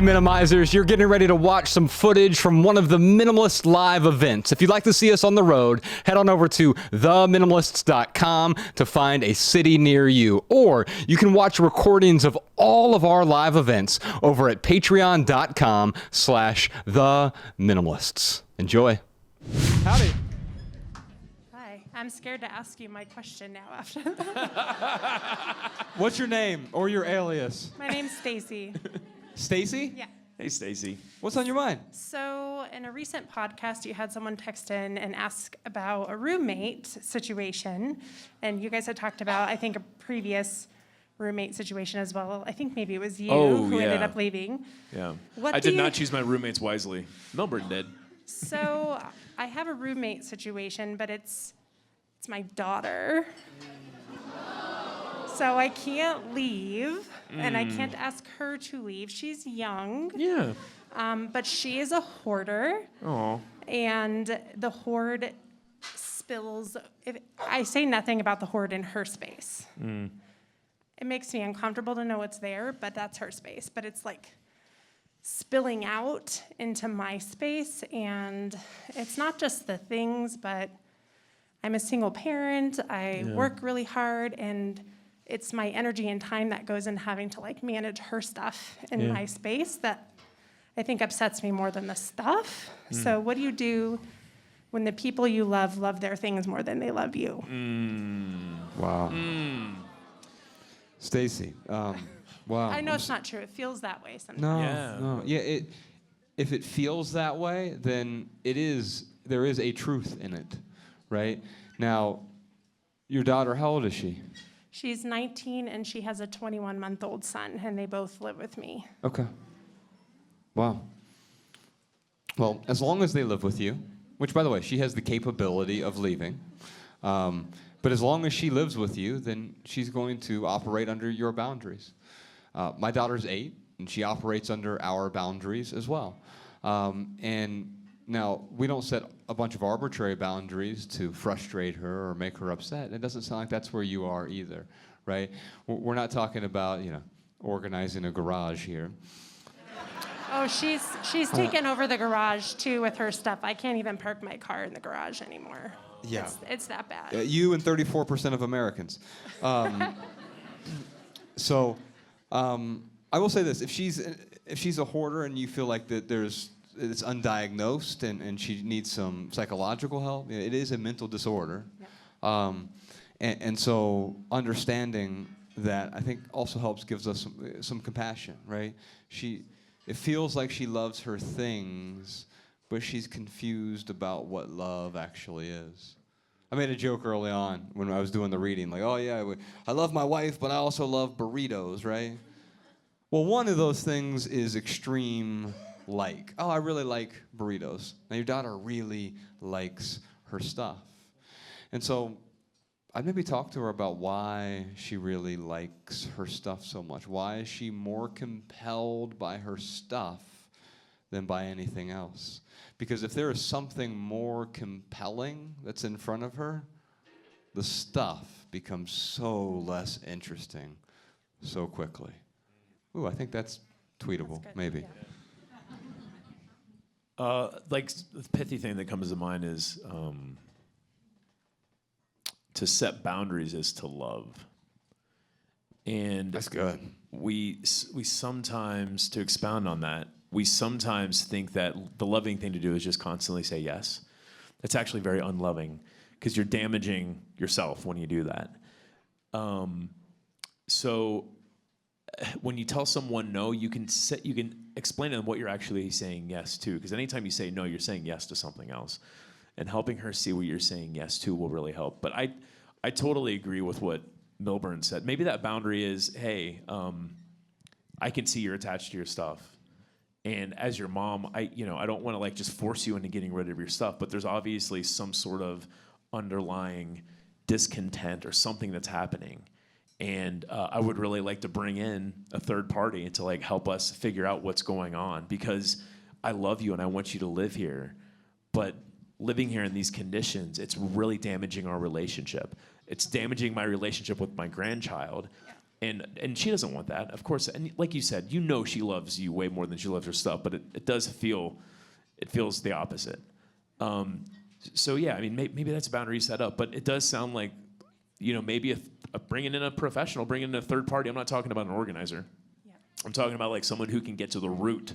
Minimizers, you're getting ready to watch some footage from one of the Minimalist live events. If you'd like to see us on the road, head on over to theminimalists.com to find a city near you. Or you can watch recordings of all of our live events over at patreon.com/theminimalists. Enjoy. Howdy. Hi. I'm scared to ask you my question now after What's your name or your alias? My name's Stacy. Stacy? Yeah. Hey, Stacy. What's on your mind? So in a recent podcast, you had someone text in and ask about a roommate situation. And you guys had talked about, I think, a previous roommate situation as well. I think maybe it was you who ended up leaving. Yeah. I did not choose my roommates wisely. Melbourne did. So I have a roommate situation, but it's my daughter. So I can't leave, and I can't ask her to leave. She's young. Yeah. But she is a hoarder. Oh. And the hoard spills. I say nothing about the hoard in her space. It makes me uncomfortable to know it's there, but that's her space. But it's like spilling out into my space, and it's not just the things, but I'm a single parent. I work really hard, and it's my energy and time that goes in having to like manage her stuff in my space that I think upsets me more than the stuff. So what do you do when the people you love their things more than they love you? Wow. Stacy, wow. I know it's not true. It feels that way sometimes. No. Yeah, if it feels that way, then there is a truth in it, right? Now, your daughter, how old is she? She's 19, and she has a 21-month-old son, and they both live with me. Okay. Wow. Well, as long as they live with you, which, by the way, she has the capability of leaving, but as long as she lives with you, then she's going to operate under your boundaries. My daughter's 8, and she operates under our boundaries as well. And now, we don't set a bunch of arbitrary boundaries to frustrate her or make her upset. It doesn't sound like that's where you are either, right? We're not talking about, organizing a garage here. Oh, she's taken over the garage, too, with her stuff. I can't even park my car in the garage anymore. Yeah. It's that bad. You and 34% of Americans. I will say this: if she's a hoarder and you feel like that it's undiagnosed and she needs some psychological help, it is a mental disorder. Yeah. And so understanding that, I think, also gives us some compassion, right? It feels like she loves her things, but she's confused about what love actually is. I made a joke early on when I was doing the reading, like, oh yeah, I love my wife, but I also love burritos, right? Well, one of those things is extreme like. Oh, I really like burritos. Now, your daughter really likes her stuff. And so I'd maybe talk to her about why she really likes her stuff so much. Why is she more compelled by her stuff than by anything else? Because if there is something more compelling that's in front of her, the stuff becomes so less interesting so quickly. Ooh, I think that's tweetable, maybe. Yeah. The pithy thing that comes to mind is to set boundaries is to love. And That's good. We sometimes, to expound on that, we sometimes think that the loving thing to do is just constantly say yes. That's actually very unloving because you're damaging yourself when you do that. So when you tell someone no, you can explain to them what you're actually saying yes to, because anytime you say no, you're saying yes to something else. And helping her see what you're saying yes to will really help. But I totally agree with what Milburn said. Maybe that boundary is, hey, I can see you're attached to your stuff. And as your mom, I don't want to just force you into getting rid of your stuff, but there's obviously some sort of underlying discontent or something that's happening. And I would really like to bring in a third party to help us figure out what's going on, because I love you and I want you to live here, but living here in these conditions, it's really damaging our relationship. It's damaging my relationship with my grandchild. And she doesn't want that, of course. And like you said, she loves you way more than she loves her stuff, but it feels the opposite. So yeah, I mean, maybe that's a boundary set up, but it does sound like, maybe bringing in a professional, bringing in a third party. I'm not talking about an organizer. Yeah. I'm talking about like someone who can get to the root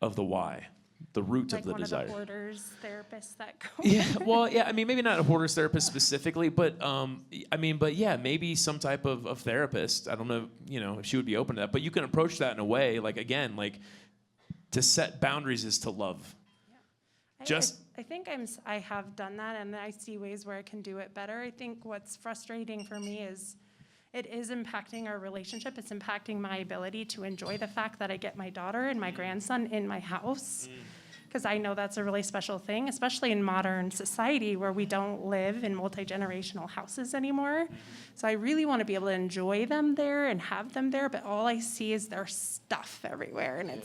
of the why, the root of the desire. Like one of the hoarders therapists that go. Yeah, well, yeah, I mean, maybe not a hoarders therapist specifically, but yeah, maybe some type of therapist. I don't know, if she would be open to that, but you can approach that in a way, like, again, like, to set boundaries is to love. I think I have done that, and I see ways where I can do it better. I think what's frustrating for me is it is impacting our relationship. It's impacting my ability to enjoy the fact that I get my daughter and my grandson in my house, because I know that's a really special thing, especially in modern society where we don't live in multi-generational houses anymore. So I really want to be able to enjoy them there and have them there, but all I see is their stuff everywhere. And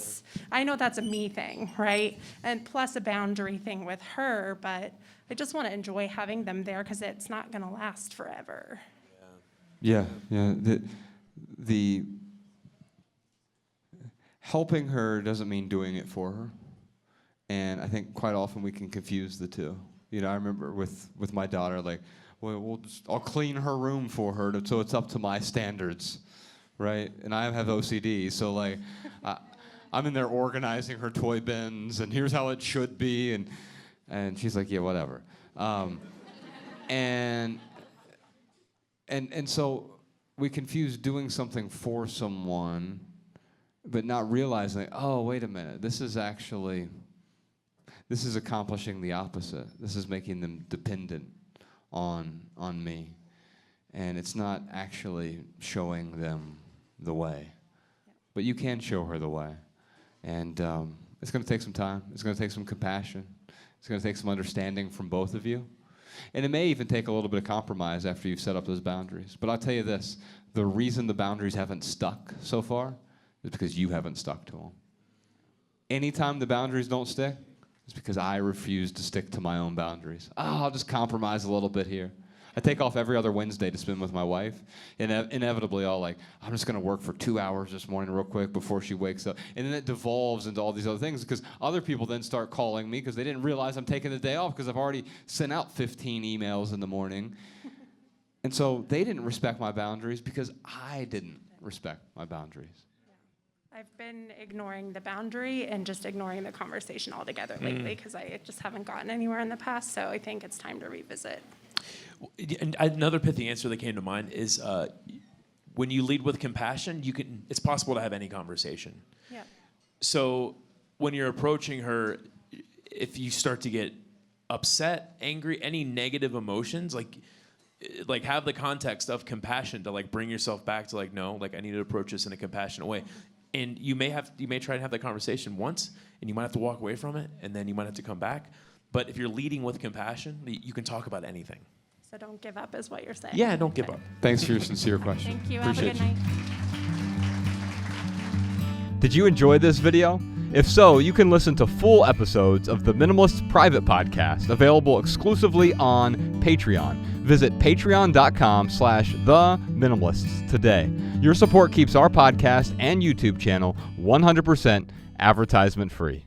I know that's a me thing, right? And plus a boundary thing with her, but I just want to enjoy having them there because it's not going to last forever. Yeah. The helping her doesn't mean doing it for her. And I think quite often we can confuse the two. I remember with my daughter, like, well, I'll clean her room for her so it's up to my standards, right? And I have OCD, so like, I'm in there organizing her toy bins, and here's how it should be, and she's like, yeah, whatever. And so we confuse doing something for someone, but not realizing, oh, wait a minute, this is accomplishing the opposite. This is making them dependent on me. And it's not actually showing them the way. But you can show her the way. And it's going to take some time. It's going to take some compassion. It's going to take some understanding from both of you. And it may even take a little bit of compromise after you've set up those boundaries. But I'll tell you this, the reason the boundaries haven't stuck so far is because you haven't stuck to them. Anytime the boundaries don't stick, it's because I refuse to stick to my own boundaries. I'll just compromise a little bit here. I take off every other Wednesday to spend with my wife. And inevitably, I'm just going to work for 2 hours this morning real quick before she wakes up. And then it devolves into all these other things because other people then start calling me because they didn't realize I'm taking the day off because I've already sent out 15 emails in the morning. And so they didn't respect my boundaries because I didn't respect my boundaries. I've been ignoring the boundary and just ignoring the conversation altogether lately because I just haven't gotten anywhere in the past. So I think it's time to revisit. And another pithy answer that came to mind is when you lead with compassion, it's possible to have any conversation. Yeah. So when you're approaching her, if you start to get upset, angry, any negative emotions, like have the context of compassion to like bring yourself back to like, no, like I need to approach this in a compassionate way. And you may try to have that conversation once, and you might have to walk away from it, and then you might have to come back. But if you're leading with compassion, you can talk about anything. So don't give up is what you're saying. Yeah, don't give up. Thanks for your sincere question. Thank you. Appreciate Have a good night. Did you enjoy this video? If so, you can listen to full episodes of the Minimalists private podcast available exclusively on Patreon. Visit patreon.com/theminimalists today. Your support keeps our podcast and YouTube channel 100% advertisement free.